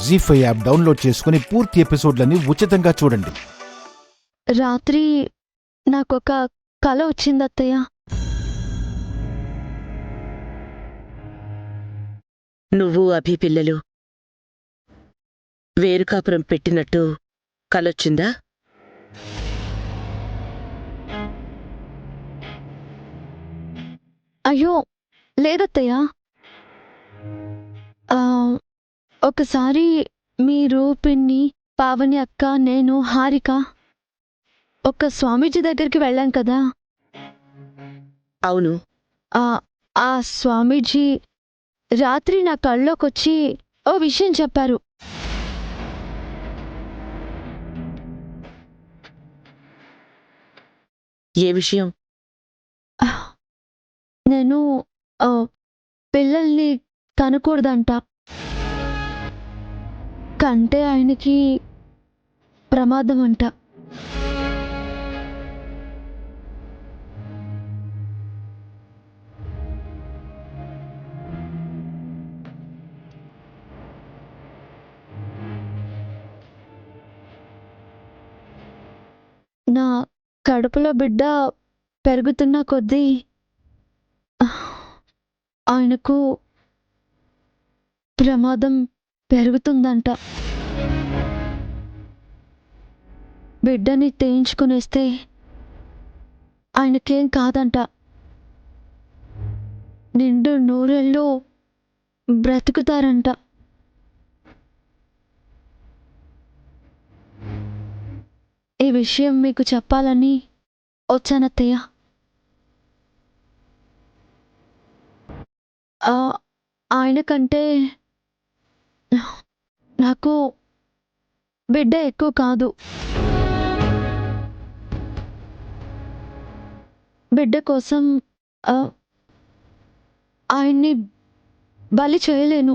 జీ5 app download చేసుకుని పూర్తి ఎపిసోడ్లని ఉచితంగా చూడండి. రాత్రి నాకొక కల వచ్చింది అత్తయ్య. నువ్వు అభి పిల్లలు వేరు కాపురం పెట్టినట్టు కలొచ్చిందా? అయ్యో లేదత్తయ్య. ఒకసారి మీరు, పిన్ని, పావని అక్క, నేను, హారిక ఒక స్వామీజీ దగ్గరికి వెళ్ళాం కదా. అవును. ఆ స్వామీజీ రాత్రి నా కళ్ళలోకొచ్చి ఓ విషయం చెప్పారు. ఏ విషయం? నేను పిల్లల్ని కనకూడదంట. కంటే ఆయనకి ప్రమాదం అంట. నా కడుపులో బిడ్డ పెరుగుతున్న కొద్దీ ఆయనకు ప్రమాదం పెరుగుతుందంట. బిడ్డని తేయించుకునేస్తే ఆయనకేం కాదంట. నిండు నూరేళ్ళు బ్రతుకుతారంట. ఈ విషయం మీకు చెప్పాలని వచ్చానత్తయ్య. ఆయనకంటే నాకు బిడ్డ ఎక్కువ కాదు. బిడ్డ కోసం ఆయన్ని బలి చేయలేను.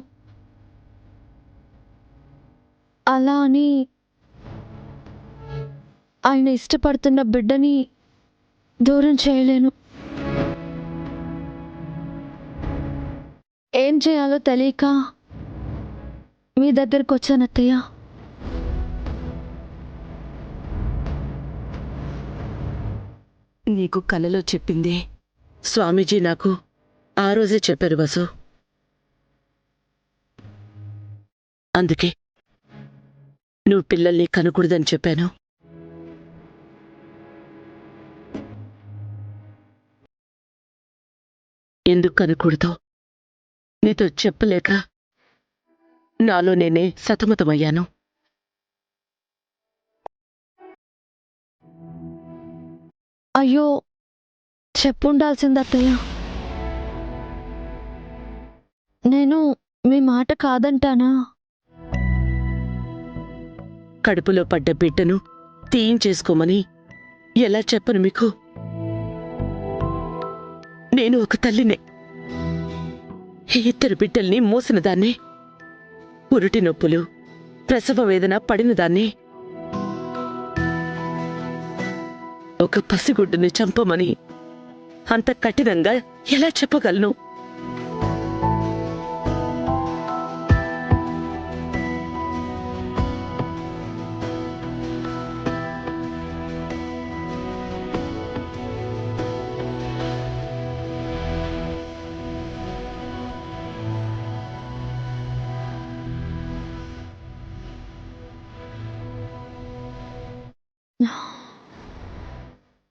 అలా అని ఆయన ఇష్టపడుతున్న బిడ్డని దూరం చేయలేను. ఏం చేయాలో తెలియక మీ దగ్గరకు వచ్చానత్తయ్య. నీకు కలలో చెప్పింది స్వామీజీ నాకు ఆ రోజే చెప్పారు వసు. అందుకే నువ్వు పిల్లల్ని కనకూడదని చెప్పాను. ఎందుకు కనకూడదో నీతో చెప్పలేక నాలో నేనే సతమతమయ్యాను. అయ్యో చెప్పుండాల్సింది అత్తయ్య. నేను మీ మాట కాదంటానా? కడుపులో పడ్డ బిడ్డను తీయించేసుకోమని ఎలా చెప్పను మీకు? నేను ఒక తల్లినే. ఇద్దరు బిడ్డల్ని మోసిన దాన్ని. పురిటి నొప్పులు, ప్రసవ వేదన పడిన దాన్ని. ఒక పసిగుడ్డుని చంపమని అంత కఠినంగా ఎలా చెప్పగలను?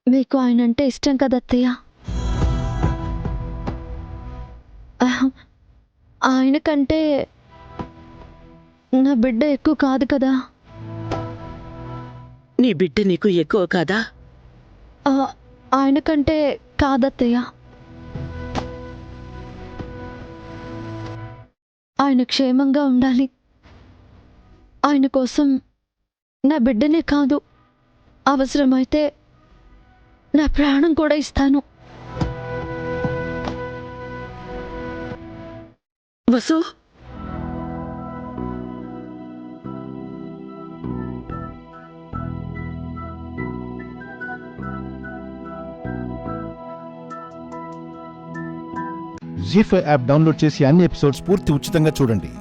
మీకు ఆయనంటే ఇష్టం కదా అత్తయ్య. ఆయనకంటే నా బిడ్డ ఎక్కువ కాదు కదా. నీ బిడ్డ నీకు ఎక్కువ కాదా? ఆయనకంటే కాదత్తయ్య. ఆయన క్షేమంగా ఉండాలి. ఆయన కోసం నా బిడ్డనే కాదు, అవసరమైతే నా ప్రాణం కూడా ఇస్తాను. వసు, జీ5 యాప్ డౌన్లోడ్ చేసి అన్ని ఎపిసోడ్స్ పూర్తి ఉచితంగా చూడండి.